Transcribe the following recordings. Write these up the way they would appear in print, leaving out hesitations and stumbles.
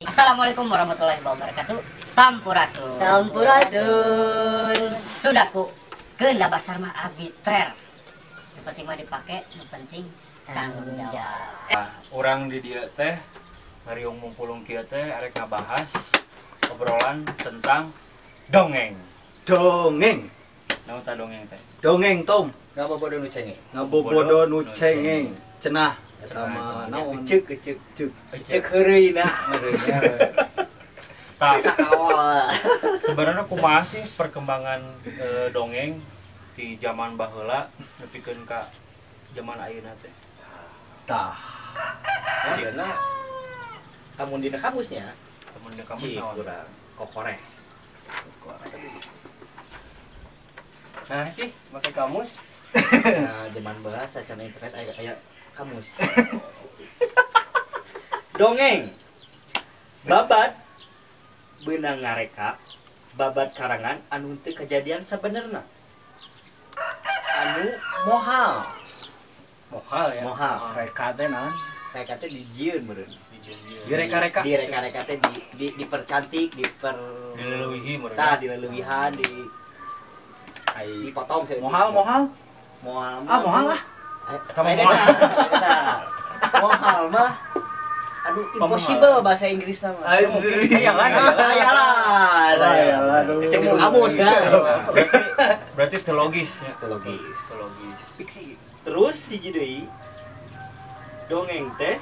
Assalamualaikum warahmatullahi wabarakatuh. Sampurasun. Sampurasun. Sudaku keunda basar mah arbitrer. Seperti mah dipake, yang penting tanggung jawab. Orang di dia teh ngariung mumpulung kieu teh arek ngabahas obrolan tentang dongeng. Dongeng. Naon ta dongeng teh? Dongeng Tom. Ngabobodo nu cengeng. Ngabobodo nu cengeng. Cenah sama naon? Cek heureuyna. Tah, Awal. sebenarnya kumaha sih perkembangan dongeng di zaman baheula nepikeun ka zaman ayeuna teh? Tah. Karena kamu dina kamusnya Temen kamu cik naon? kurang kokoreh. Nah sih pakai kamus. Nah, zaman bahasa can internet aya kamus. Dongeng. Babat beunang ngareka babat karangan anu teu kejadian sabenerna. Anu mohal. Mohal ya. Mohal. Reka teh naon? Reka teh dijieun meureun. Direka-reka. Di reka-reka teh dipercantik, Dileuwih meureun. tah dileuwihan, dipotong sih. Mohal. Mohal Mohal lah. Eta mah mohal. Mohal mah aduh impossible bahasa Inggris nama. Azri. Ayalah. Cemu kamus ya. Berarti teologis ya. Teologis. Teologis. Fiksi. Terus hiji deui dongeng teh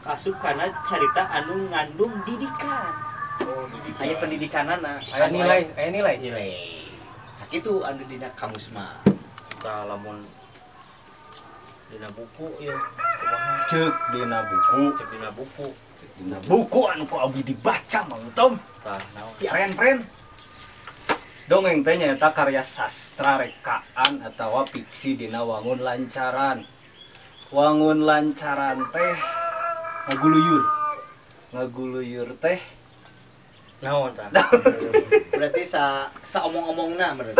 kasup kana carita anu ngandung didikan. Oh, didikan. Aya pendidikanana, Aya nilai. Sakitu anu dina kamus mah. Tah lamun dina buku ieu kumaha? Ceuk dina buku. Cek dina buku. Dina buku anu ku abdi dibaca mah Tom. Tah naon? Pren. Dongeng teh nyaeta karya sastra rekaan atawa fiksi dina wangun lancaran. Wangun lancaran teh ngaguluyur teh Naon tah? Berarti saomong-omongna bener.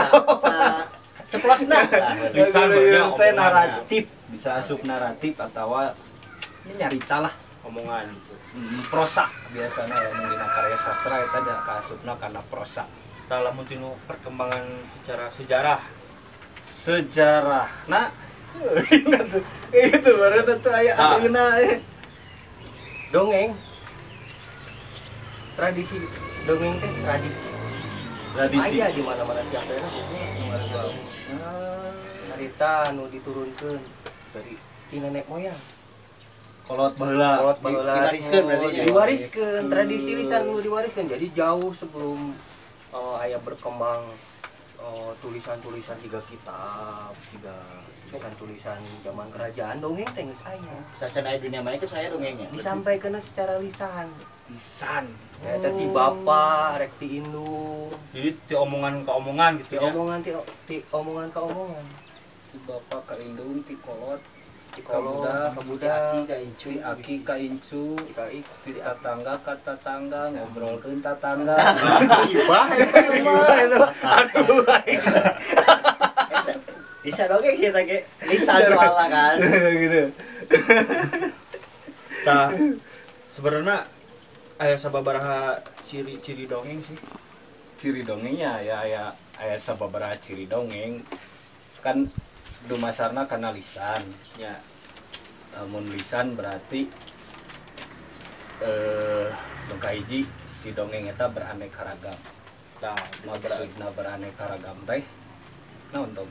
Ceplosna. ngaguluyur teh omongan. naratif, bisa asup naratif atawa ini nyarita lah. Omongan. Prosa biasanya lamun dina karya sastra eta da kaasupna kana prosa. Tah lamun tinu perkembangan secara sejarah. Nah, itu baru tuh aya Ah. ayeuna. Dongeng tradisi dongeng teh tradisi Tradisi. aya di mana-mana tiap daerah di mana-mana cerita anu diturunkeun dari ti nenek moyang Kolot baheula. kolot baheula Diwariskeun berarti ya? diwariskeun tradisi lisan nu diwariskeun jadi jauh sebelum aya berkembang tulisan-tulisan tiga kitab tiga tulisan-tulisan zaman kerajaan dongeng teh geus aya Sacan aya dunia maya itu saya dongengnya. disampaikan secara lisan Pisan. ya tadi bapak rek ti indung Jadi ti omongan ke omongan gitu ti ya. omongan ti omongan ka omongan Ti bapak ka indung ti kolot ti kolot ka budak Ka incu. ti aki ka incu ka ik ti tatangga ka tatangga ngobrolkeun tatangga. Ibah. Aduh. Bisa dongeng sih tadi. Lisan soalnya kan. Gitu. Tah sebenarnya aya sababaraha ciri-ciri dongeng sih. Ciri dongengnya ya aya sababaraha ciri dongeng. Kan dumasarna kana lisan. Ya. Lamun lisan berarti nu kahiji si dongeng eta beraneka ragam. Tah Maksudna beraneka ragam teh naon Tom?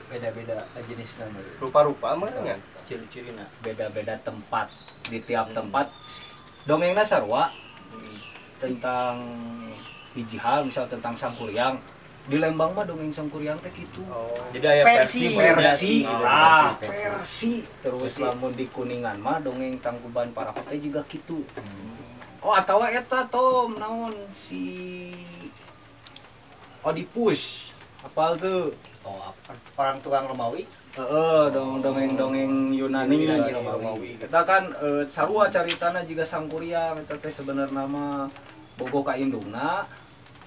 Beda-beda jenisnya. rupa-rupa mah nya ciri-cirina. Beda-beda tempat. Di tiap tempat dongengna sarua tentang hiji hal, misal tentang sangkuriang. Di Lembang mah dongeng sangkuriang teh kitu. Jadi aya Versi. versi. Versi. Terus lamun di Kuningan mah dongeng Tangkuban Parapat teh juga kitu. Oh, atawa eta Tom naon si Oedipus. Apal tuh? Oh, apa? Orang tukang Romawi. Dongeng-dongeng Yunani. Romawi. Kita kan sarua caritana juga sangkuriang eta teh sebenarnya mah bogo ka indungna.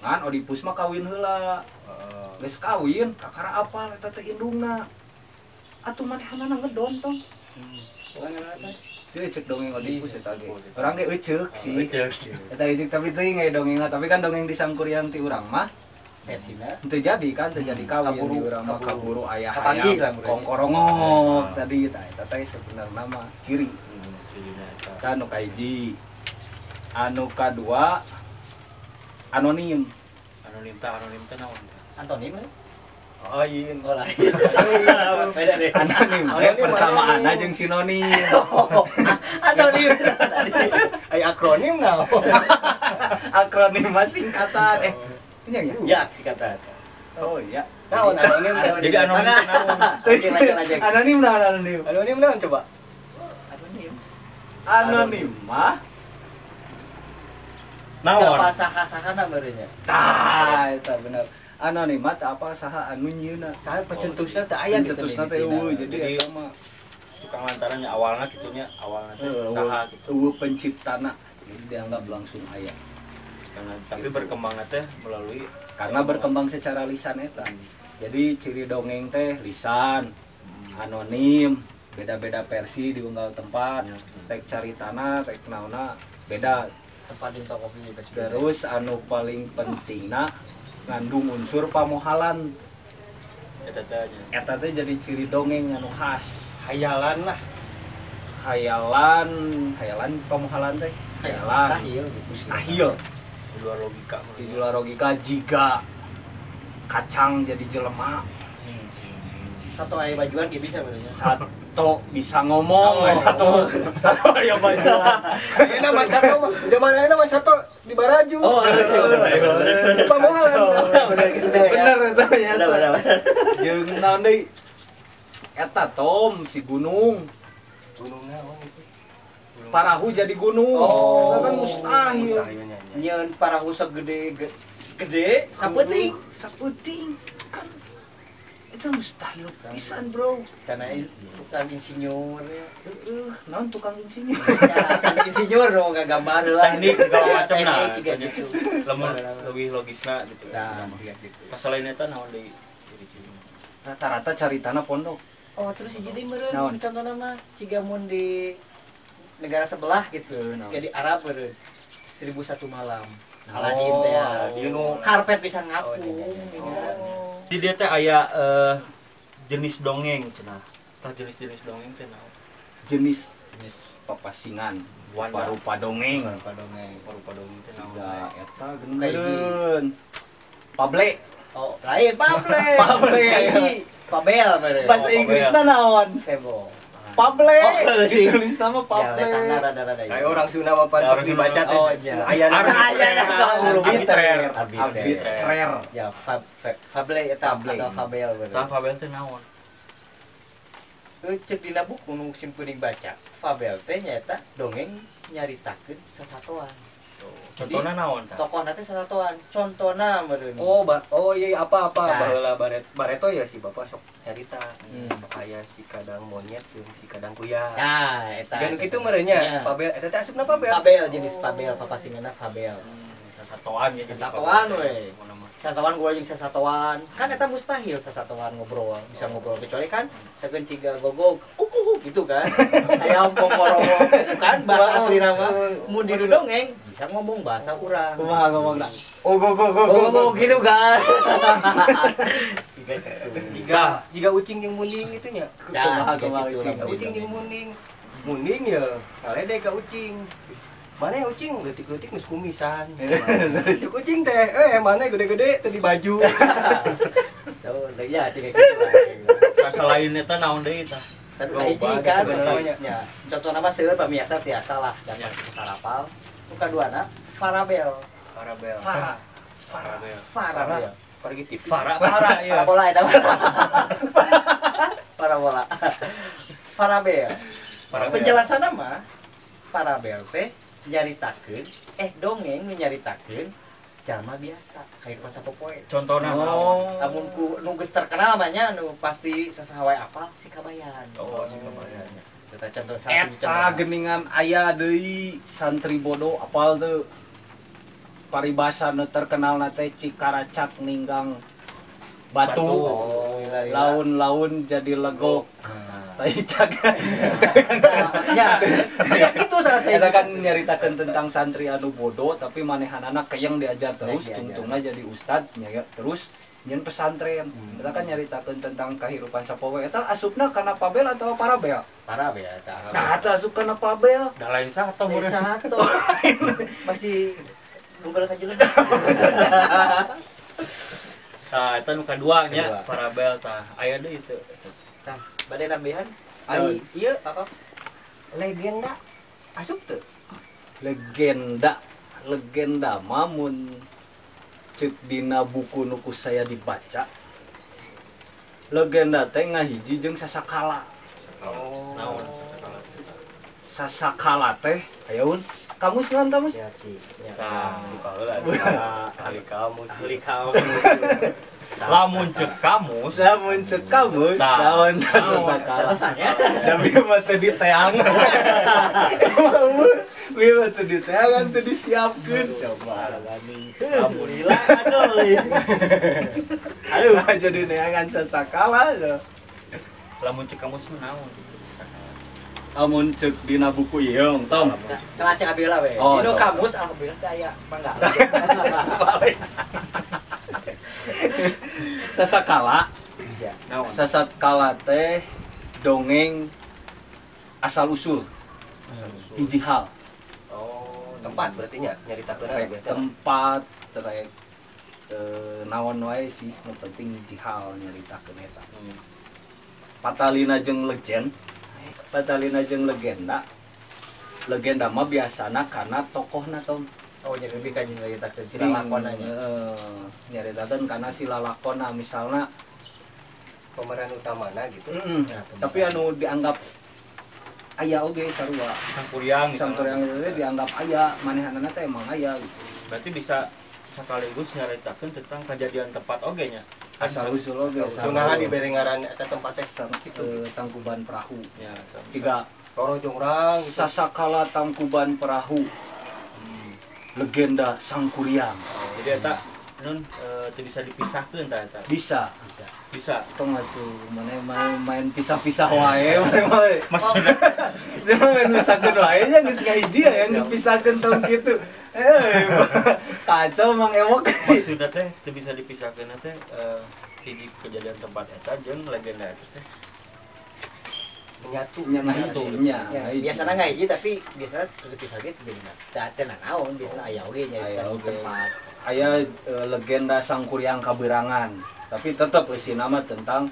Ngan Oedipus mah kawin heula. Geus kawin, kakara apal eta teh indungna. Atuh manehna ngedon tong. Cek dongeng Oedipus eta ge. Urang ge euceuk sih. Cek. Eta euceuk tapi teuing aya dongengna, tapi kan dongeng di Sangkuriang ti urang mah Versina teu jadi kan, teu jadi kawin di Kaburu, urang mah kaburu aya Kapanggih lah hayam meureun. kongkorongok tadi eta teh sebenarnya mah ciri. Cirina eta. Kan nu kahiji. Anu kadua anonim. Anonim teh naon? antonim lah. Oh iya. Oh lah. Beda deh. Anonim teh Anonim, persamaanna anonim. jeung sinonim. Antonim. Ay akronim naon? Akronim mah singkatan. Nya ya? Ya kata. Oh iya. Naon anonim? Jadi anonim teh naon? Lanjut. Anonim nah anonim. Anonim naon coba? Anonim mah Naon? Apa saha-sahana merenya? tah eta bener. Anonim mah teu apa saha anu nyieuna. Saha pencetusna teu aya gitu. Cetusna teh eueuh jadi eta mah Tukang lantarannya awalna kitunya awalna teh saha gitu. eueuh penciptana. Jadi dianggap langsung aya. Tapi berkembangnya teh melalui Karena berkembang secara lisan eta. Jadi ciri dongeng teh lisan, anonim, beda-beda versi di unggal tempat, tek caritana, tek naona beda. Tempat di toko kopi Terus anu paling pentingna ngandung unsur pamohalan. eta teh nya. Eta teh jadi ciri dongeng anu khas. hayalan lah. Hayalan pamohalan teh. Hayalan Mustahil gitu. mustahil. Di luar logika Di luar logika jika kacang jadi jelema, Satu aya bajuan ge bisa benernya. satu bisa ngomong, satu aya baju. Ayeuna mah satu mah, zaman ayeuna mah satu di baraju. Oh, pamohalan. Bener geus teh ya. bener eta nya. Bener. Jeung naon deui? Eta Tom si gunung. Gunung naon itu? Parahu jadi gunung. Oh. Eta kan mustahil. Nyeun parahu gede sapeuting. Saputing kan itu mustahil pisan, Bro. Karena tukang insinyur ya. Naon tukang insinyur? Ya, kan insinyur dong gambar lah. Teknik segala macam nah. Teknik juga gitu. Lemah lebih logisna gitu. Nah, gitu. Masalah ini teh naon deui ciri-ciri. Rata-rata caritana pondok. Oh, terus jadi meureun Naon? contohna mah ciga mun di negara sebelah gitu. Naon? Ciga di Arab meureun. 1001 malam. Aladin teh ya. Di nu karpet bisa ngapung. Di dia teh aya jenis dongeng cenah. Tah jenis-jenis dongeng teh naon? Jenis papasingan, Wanda. parupa dongeng. Apa dongeng? Parupa dongeng teh naon? Siga eta gendeun. Pable. Oh, lain Pable. Pable. Kaiji. Pabel meureun. Bahasa Inggrisna naon? Febo. Pable. Oh, sih. Tulis nama Ya, Pable. letana rada-rada. Kayak orang Sunda mah pan Ya, orang sok Sunda. dibaca teh. Oh, iya. Aya Arbitrer. Arbitrer. Arbitrer. Ya, Fable eta Fable. atau Fabel Tah bener. Fabel teh naon? Cek dina buku nu simpening baca. Fabel teh nyaeta dongeng nyaritakeun sasatoan. Contohna naon tah? Tokohna teh sasatoan. Contona meureun. Oh iya apa-apa Nah. baheula Bareto ya si Bapak sok cerita. Hmm. Aya si kadang monyet jeung si kadang kuya. Nah, eta. Dan kitu merenya Ya. Fabel eta teh asupna Fabel. Fabel jenis Fabel, papasinganna Fabel. Sasatoan ya. Sasatoan we. Sasatoan gua jeung sasatoan. Kan eta mustahil sasatoan ngobrol, bisa ngobrol kecuali kan sakeun ciga gogog. Gitu kan. Aya ompong-orong gitu kan bahasa asli nama. Mun di dongeng bisa ngomong bahasa urang. Kumaha ngomongna? Oh, go. Oh, gitu kan. Jika ucing jeung munding itu nya. Ya, Kumaha gitu ucing. lah. Ucing jeung munding. Munding ya ngalede ka ucing. Mana ya ucing leutik-leutik geus kumisan. Si kucing teh mana gede-gede teh di baju. Tuh, ya cing gitu lah. Selain eta naon deui tah? Tapi Loba, hiji kan sebenarnya. ya. Contoh nama seueur pamiasa tiasa lah dapat sarapal. Nu kaduana Farabel. Farabel. Farah. Farabel. Farabel. Pergi TV. Farah ya. Parabola eta. Parabola. Farabel. Farabel. Penjelasan mah Farabel teh nyaritakeun dongeng nu nyaritakeun jalma biasa kayak pas popoe. Contohna naon? Oh. Lamun ku nu geus terkenal mah nya nu pasti sasaha wae apal si Kabayan. Oh, si Kabayan. Eta contoh satu Eta geningan aya deui santri bodoh apal teu paribasa nu terkenal na teh Cikaracak ninggang batu. Oh, iya. Laun-laun jadi legok. Nah, tai caga. Ya itu salah saya. Kita kan nyaritakeun tentang santri anu bodoh tapi manehanana keyeng diajar terus, tungtungna jadi ustad nya terus nyen pesantren. Kita kan nyaritakeun tentang kehidupan sapoe eta asupna kana pabel atau parabel? Parah ya tah. Nah, eta asup kana pabel. Dah lain satu meureun. Satu. Masih nunggal ka jelema. Tah eta nu kadua nya Kedua. parabel tah. Aya deui itu. Tah, bade nambahan. Ai ieu apa? Legenda asup teu? Legenda mamun cek dina buku nuku saya dibaca. Legenda teh ngahiji jeung sasakala. Oh. Naon sasakala. Sasakala teh ayeun kamus naon kamus? Ya, Ci. Ya. Tah, di baheula. Ahli kamu Ahli kamus. Lamun cek kamus, Lamun cek kamus naon sasakala. Da bieu mah teu diteang. Bieu mah teu diteangan teu disiapkeun coba. alhamdulillah aduh. Aduh, Jadi neangan sasakala. lamun cek kamus mah naon? Amun cek dina buku ieu tong. Kelacak abila we. Oh, Inu so. kamus alhamdulillah teh aya mangga. Sasakala Ya. Naon? sasakala teh dongeng asal usul hiji hal Oh, tempat berarti nya nyaritakeun terek biasa. tempat terek naon wae sih nu penting hiji hal nyaritakeun eta patalina jeung legenda mah biasana karena tokohna tong Oh, jadi lebih kan nyaritakeun si lalakonanya. nyaritakeun karena si lalakonna misalna Pemeran utamana gitu. Ya, tapi anu dianggap aya oge sarua Sangkuriang sampai yang itu dianggap aya manehanana teh emang aya gitu. berarti bisa sekaligus nyaritakeun tentang kejadian tepat oge nya. Asal usul oge Kunaha dibere ngaran eta tempat teh Tangkuban Perahu. Ya, Tiga Roro Jongrang gitu. sasakala Tangkuban Perahu. Legenda Sangkuriang. jadi eta nun teu bisa dipisahkeun tah eta. Bisa. Bisa. Tong atuh main pisah-pisah wae mah. Maksudna Cuma main pisahkeun wae nya geus ngahiji yang dipisahkeun tong kitu. Kacau mang ewok. maksudna teh teu bisa dipisahkeun teh hiji kejadian tempat eta jeung legenda eta teh Menyatu. Nyanyatunya. Ya, biasanya nggak hiji tapi biasanya lebih sakit jadi teh naon biasanya aya oge Aya nyaritakeun oge. tempat. Aya legenda Sangkuriang Kaberangan, tapi tetap isi nama tentang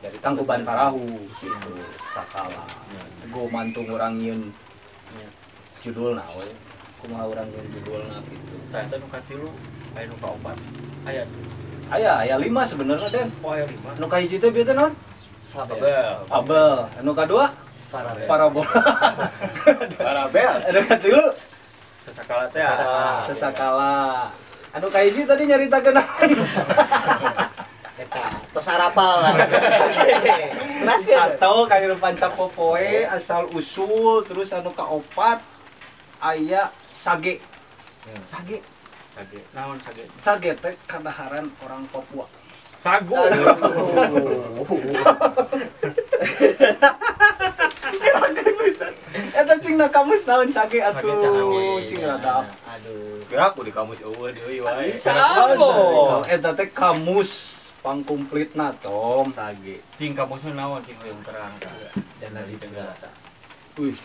dari Tangkuban Perahu situ sakala. Gue mantung orang yin judulna we. Kumaha urang yin judulna gitu. tah eta nu katilu aya nu kaopat aya Aya 5 sebenarnya Den. oh aya 5 Nu kahiji teh bieu teh naon? Abel Abel. Anu kadua Parabel. Parabola. Parabel. Anu katilu sasakala teh Sesakala. Anu kahiji tadi nyaritakeun naon? Eta tos arapal. Terakhir. Sato kehidupan sapopoe asal usul terus anu kaopat aya sage. Sage. sage naon sage Sage teh kadaharan orang Papua. sagu Eta cingna kamus naon sage Sage atuh canggih. cing rada. Aduh. gerak di kamus eueuh deui wae Sago. Eta teh kamus pangkumplitna tom. Sage. cing kamusna naon cing yang terang tah Dan lagi dengar. Wih,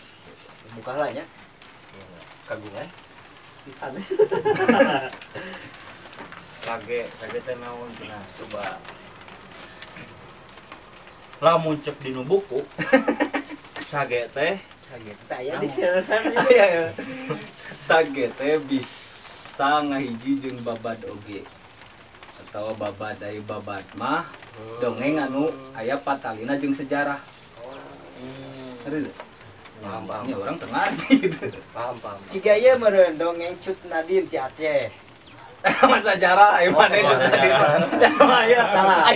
Buka lah nya. Kagungan. Aneh. sage teh naon cenah coba lamun cek dinu buku sage teh Sage. Tak aya di sana. aya ya. Sage teh bisa ngahiji jeung babad oge. Atawa babad dari babad mah dongeng anu aya patalina jeung sejarah. Ngerti teu? Paham. Ya orang teu ngarti gitu. Paham. Ciga ieu meureun dongeng Cut Nadin ti Aceh. Mas sejarah aya mana itu tadi. Aya. Salah.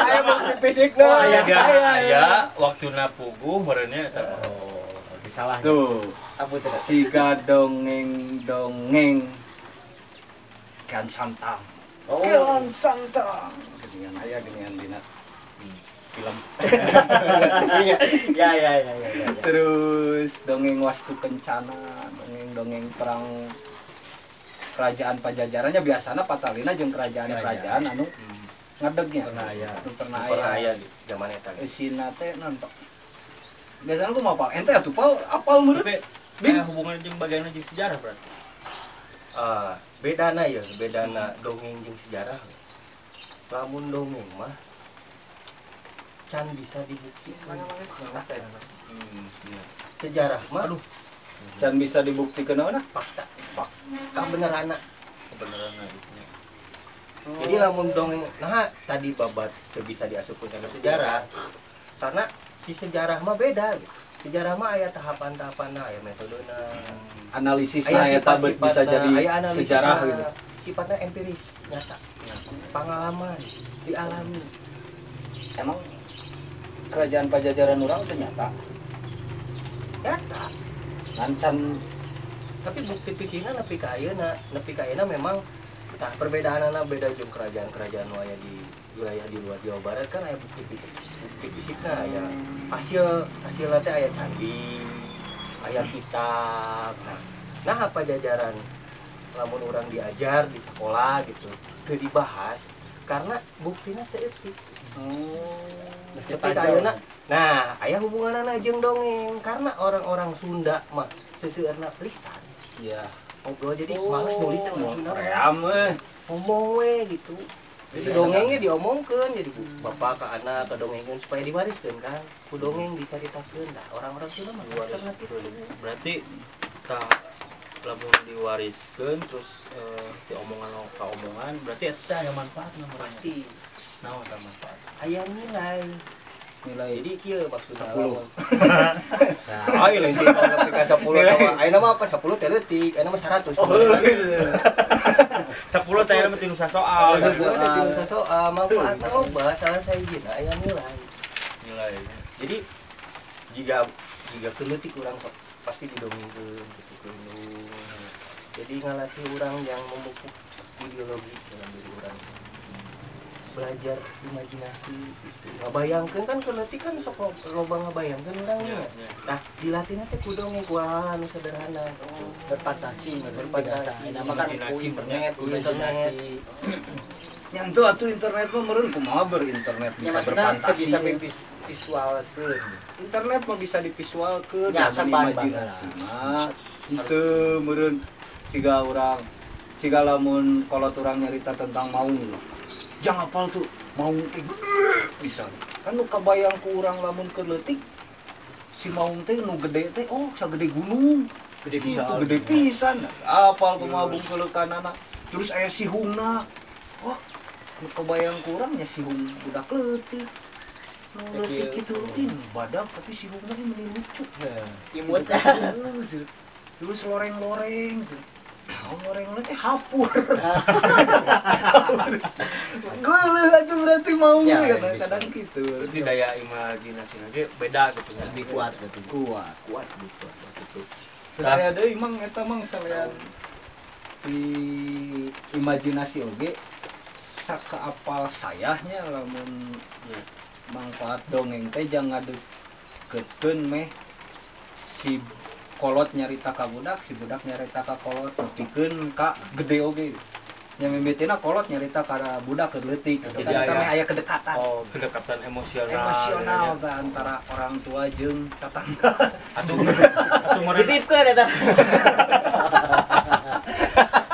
Aya maksud fisikna. oh aya dia aya. aya waktuna puguh meureunnya eta Oh, disalah. Tuh, Abu teh. ciga dongeng kan santang. Oh. Kelang santang. Geningan aya geningan dina. film. Ya. Terus dongeng Wastu Kencana, dongeng perang kerajaan Pajajarannya biasana Patalina jeung kerajaan-kerajaan anu ngadegnya. Pernah aya di zaman eta. Sina teh nonton. Biasana kumaha Pak? Ente atuh Pak apal meureun? Tapi hubungan jeung bagian jeung sejarah berarti. Bedana dongeng jeung sejarah. Lamun dongeng mah can bisa dibuktikan. Sejarah mah Can bisa dibuktikan naon? fakta. Kebenaran. Kebenaran. Jadi lamun dongeng, nah tadi babat teu bisa diasupkeun kana sejarah. Karena si sejarah mah beda gitu. Sejarah mah aya tahapan-tahapanna, aya metodena. Analisisna eta bisa jadi sejarah gitu. Sifatnya empiris, nyata. Pengalaman, dialami. Emang kerajaan Pajajaran urang ternyata Nyata. ngancan Tapi bukti pikirna nepi ka ayeuna memang tah perbedaanna beda jeung kerajaan-kerajaan nu aya di wilayah di luar Jawa Barat kan aya bukti fisikna aya hasilna teh aya candi, aya kitab. Nah apa Pajajaran lamun orang diajar di sekolah gitu teu dibahas karena buktinya seeutik. Tapi ayeuna nah aya hubunganna jeung dongeng karena orang-orang Sunda mah seseueurna lisan. iya Ngobrol jadi males nulis teh Sunda. ream Ngomong we gitu. Jadi dongengnya diomongkeun jadi bapak ke anak ke dongengkeun supaya diwariskeun kan. Ku dongeng dicaritakeun. Nah, orang-orang Sunda mah alternatif. Berarti lamun diwariskeun terus omongan berarti eta aya manfaatna Pasti naon eta manfaat. aya nilai. Jadi kieu maksudna 10. lamun. Nah, ayo lain kita nepi ka 10 tawa. Ayeuna mah apa 10 teh leutik, ayeuna mah 100. 10 teh mah tinu soal. Soal manfaatna loba salah sahijina aya nilai. Jadi jika keleutik urang pasti didongengkeun gitu kudu. Jadi ngalatih urang yang memupuk ideologi dalam diri urang. Belajar imajinasi gitu. Ngabayangkeun kan keleutik kan sok loba ngabayangkeun urangnya. Nah, dilatihna teh ku dongeng ku hal anu sederhana. Berfantasi. Nama kan ku internet, nyantu atuh internet mah meureun kumaha berinternet bisa berfantasi bisa visualkeun. internet mah bisa divisualkeun Ya, dengan tepat imajinasi mah itu meureun ciga lamun kolot urang nyarita tentang maung jangan apal tuh maung teh gede bisa kan nu kabayang ku urang lamun keleutik si maung teh nu gede teh oh sagede gunung Gede itu pisan. gede pisan apal kumaha bungkeulekanana terus aya sihungna wah nu kabayang ku urang nya sihung budak leutik nu leutik kitu badak tapi sihungna ini meni lucu Imut. terus loreng-loreng loreng-loreng hapur geuleuh atuh berarti mau Ya, kadang-kadang gitu Berarti daya imajinasina ge beda gitu ya. Lebih kuat gitu. kuat Kuat gitu. terus aya deui mang eta mang salean di imajinasi oge sakaapal sayahnya lamun manfaat dongeng teh jangan ngadeukkeun meh si kolot nyarita ka budak si budak nyarita ka kolot nepikeun ka gede oge nya mimitina kolot nyarita ka budak ke leutik Jadi jadi aya kedekatan kedekatan emosional teh antara orang tua jeung tetangga atau meureun Ditipkeun eta.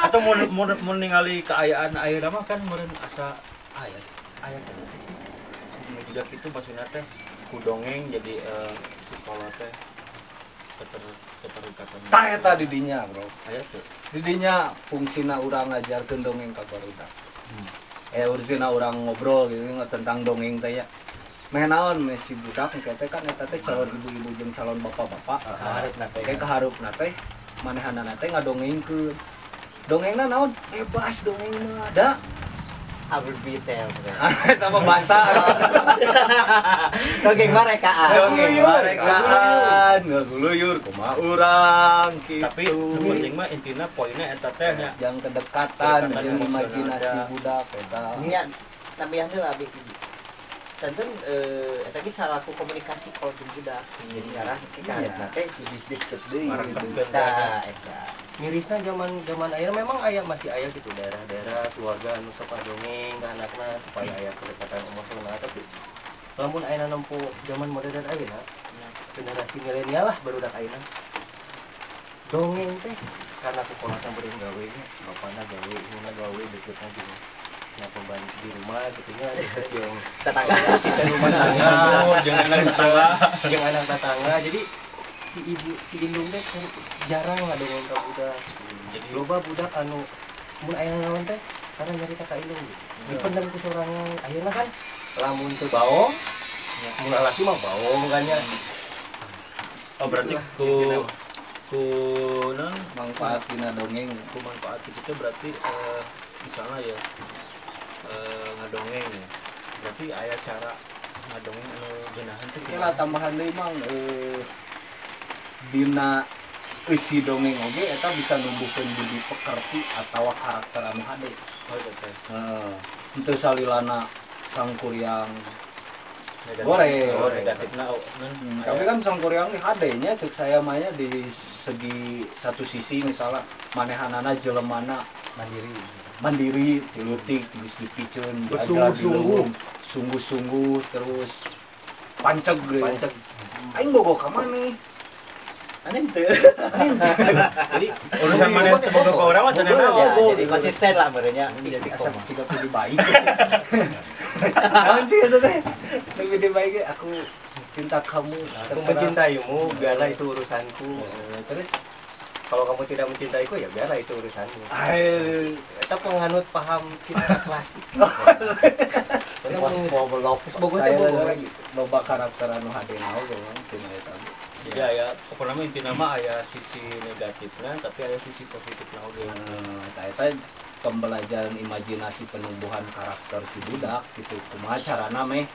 atau mau ningali keayaan ayeuna mah kan meureun asa aya kitu sih juga kitu maksudna teh ku dongeng jadi psikolog teh keterikatan tah eta di dinya bro aya teh di dinya fungsina urang ngajarkeun dongeng ka barudak ursina urang ngobrol gitu tentang dongeng teh ya meh naon meh si budak teh kan eta teh calon ibu-ibu jeung calon bapak-bapak kaharupna teh manehanana teh ngadongengkeun dongengna naon bebas dongengna ada Detail. eta mah basa Dongeng marekaan. dongeng marekaan ngaguluyur kumaha urang kitu tapi penting mah intina poinnya eta teh nya yang kedekatan Kedekatan jeung emosional imajinasi ada. budak eta Nya tapi yang heula abi. Santen eta ge salaku komunikasi kalau budak. Jadi ngarah ke kana teh deket deui. Tah eta. Mirisna zaman aya memang aya masih aya gitu daerah-daerah keluarga anu sok dongeng ka anakna supaya aya kedekatan emosional tapi lamun ayeuna nempuh zaman modern ayeuna generasi milenial lah barudak ayeuna. Dongeng teh karena kukolatan beureum gawe nya bapana gawe ibunya gawe deketna gitu. Kenapa di rumah gitu nya yang tetangga kita rumah tangga jangan anak tetangga yang anak tetangga jadi si ibu si indung teh jarang ngadongeng ka budak jadi loba budak anu mun aya naon teh karena nyarita ka indung gitu dipendam ku sorangan ayeuna kan lamun teu baong mun laki mah baong kan nya oh berarti ku non manfaat dina dongeng ku manfaat itu berarti misalnya ya ngadongeng ya. Berarti aya cara ngadongeng anu geunahan teh lah tambahan deui mang dina isi dongeng oge eta bisa numbuhkeun budi pekerti atawa karakter anu hade. oh iya teh Heeh. Henteu salilana sangkuriang negatif goreng. negatifna Tapi kan sangkuriang nih hade-nya cek saya mah di segi satu sisi misalnya manehanana jelemana mandiri tilutik terus dipiceun sungguh-sungguh terus panceg aing bogo ka maneh aneh teu jadi urusan mana teh boga ka urang mah teu naon jadi konsisten lah merenya asa ciga kudu baik naon sih eta teh lebih baik aku cinta kamu aku mencintaimu biarlah itu urusanku terus kalau kamu tidak mencintaiku ya biarlah itu urusanmu kita penganut paham cinta klasik loba karakter anu hadena oge cenah eta jadi aya pokona intina mah aya sisi negatifna tapi aya sisi positifna oge eta pembelajaran imajinasi penumbuhan karakter si budak gitu kumaha carana meh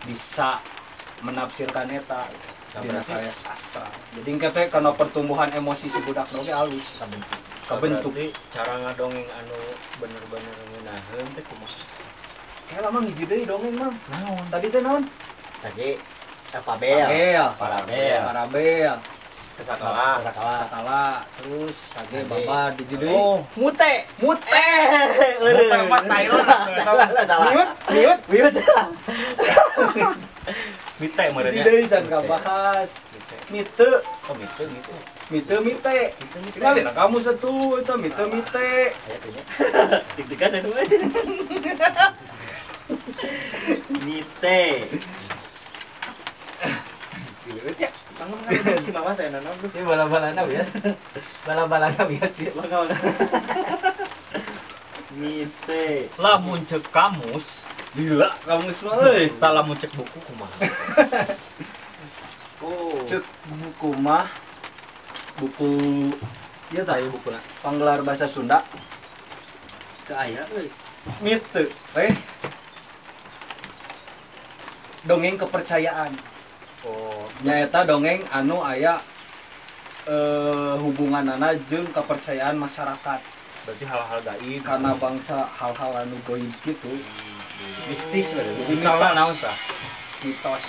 bisa menafsirkan eta dina karya sastra. Jadi engke teh kana pertumbuhan emosi si budak oge alus kabentuk. Berarti cara ngadongeng anu bener-bener ngeunaheun teh kumaha? Kela mah hiji deui dongeng mah. Naon? Tadi teh naon? Sage Parabel sakala terus sage babar di hiji deui mute Mute silent mute mite Hiji meureunnya deui can kabahas. Mite oh mite Tinggalin kamu satu itu mite aya teh nya deg-degan anu mite ya tanggung si mama teh naon Ini bala-balana bias dia. mite lamun cek kamus Gila kamus mah euy. tah lamun cek buku kumaha Cek buku mah buku ieu tah aya bukuna panggelar bahasa Sunda. teu aya euy Mite dongeng kepercayaan. oh Nyaeta dongeng anu aya hubunganana jeung kepercayaan masyarakat berarti hal-hal gaib karena bangsa hal-hal anu gaib gitu. mistis misalnya naon tah Mitos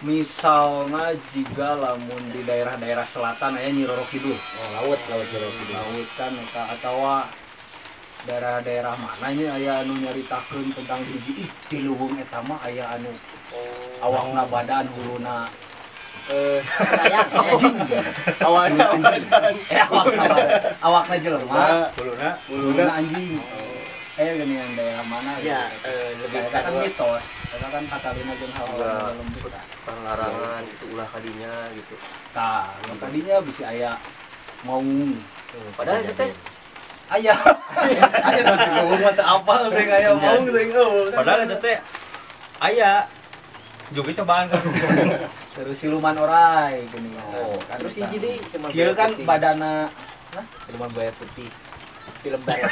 misalnya jika lamun di daerah-daerah selatan aya Nyi Roro Kidul laut laut kan eta atawa daerah-daerah mana nya aya anu nyaritakeun tentang hiji di luhung eta mah aya anu awakna badan huluna awalnya awakna jelema huluna anjing gini yang daerah mana ya lebih kan mitos karena kan katalina jeung hal-hal lembut larangan itu ulah kadinya gitu tah tadinya bisa aya maung padahal itu teh aya dong ngomong mah teu apal teh aya maung teh padahal eta teh aya juga cobaan kan terus siluman orai gini kan terus hiji deui kieu kan badana siluman buaya putih film barat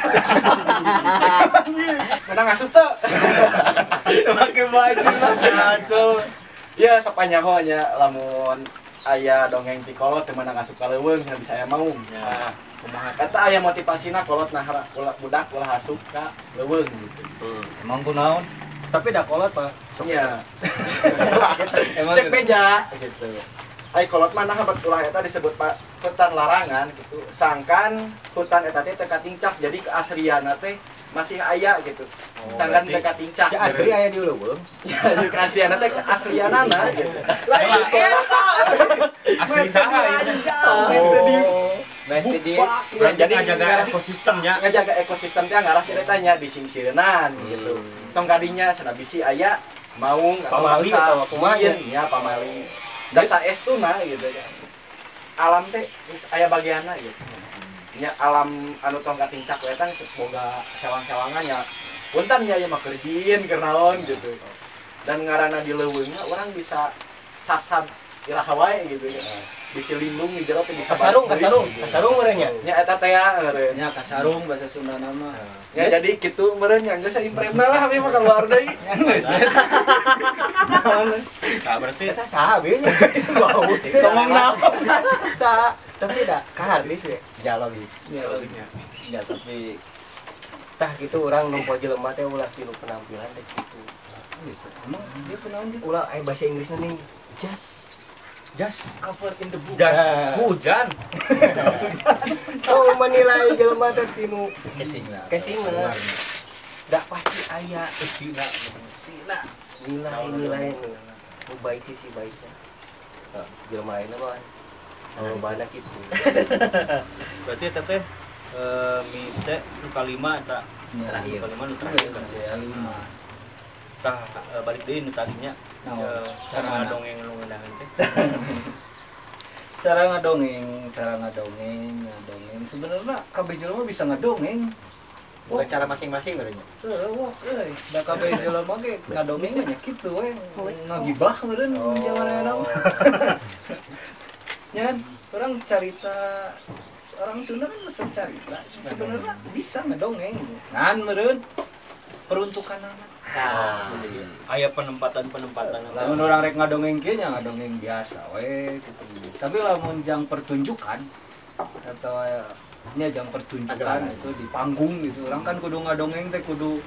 mana ngasup tuh pakai baju ya sapanyaho nya lamun aya dongeng ti kolot teu meunang asup ka leuweung bisa aya maung nah kumaha eta aya motivasina kolot nah budak ulah asup ka leuweung gitu emang kunaon tapi dah kolot mah Iya. Emang Cek gitu. beja gitu. Ai kolot mana habat ulah eta disebut hutan larangan gitu. Sangkan hutan eta teh teu katingcak jadi keaslianna teh masih aya gitu. Sangkan berarti- teu katingcak. Ya asli aya di Leuweung. Ya keaslianna teh keaslianana gitu. Lah eta Asli saha itu. itu di Nah, itu di Urang jadi jadi jaga ekosistemnya. ngajaga ekosistem teh ngarah ceritanya di singsirenan gitu. Tong kadinya cenah bisi aya maung Pamali atau kumaha nya ya pamali. Dasa estuna gitu kan. Alam teh geus aya bagianna gitu. Nya alam anu tong katingcak we teh boga sewang-sewangan nya. Punten nya mah keur jin keur naon gitu. Dan ngaranna di leuweungna urang bisa sasab iraha wae gitu ya. Bisa lindung di jero teh bisa kasarung merenya. nya eta teh eureun. Nya kasarung bahasa Sunda nama. Ya jadi kitu meureun nya geus impremna lah abi mah keluar deui. Nah, berarti Eta saha be nya? Bau. Ngomong naon? Saha? Tapi dah kahardis ya. Jalogis. ya logisnya. Ya tapi Tah gitu orang nu jelema teh ulah tilu penampilan teh kitu. emang dia kenaon dia? Ulah aya bahasa Inggrisna nih. Jas Cover in the book. jas Nah. hujan. Oh menilai jelema teh tinu Casingna. casingna. Da pasti aya Sina. nilai-nilai nu baik sih baiknya. Nah, jelema lainna mah banyak gitu. Berarti eta teh mite nu kalima eta. Terakhir. Nu kalima nu terakhir kan. Ya 5. Tah balik deui nu tadinya. Nah, Cara dongeng nu ngeundangan teh. Cara ngadongeng. Sebenarnya kabeh jelema bisa ngadongeng. Bukan cara masing-masing berarti. Wah, da kabeh jelema ge ngadongeng mah nya kitu we. Ngagibah meureun jamanana mah. Ya kan, orang cerita orang Sunda kan bisa cerita. Sebenarnya bisa ngedongeng. Kan meureun peruntukan anak. Nah, Aya penempatan-penempatan. Lamun orang rek ngadongeng kieu nya ngadongeng biasa we gitu. Tapi lamun jang pertunjukan atau nya jang pertunjukan itu di panggung gitu. Orang kan kudu ngadongeng teh kudu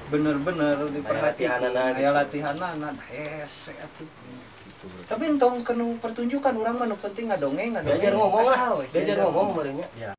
bener-bener diperhatikan. latihanana Aya latihanana hese atuh. Tapi entong kenu pertunjukan orang mah nu penting ngadongeng Diajar ngomong lah. Asal we. Diajar ngomong merenya.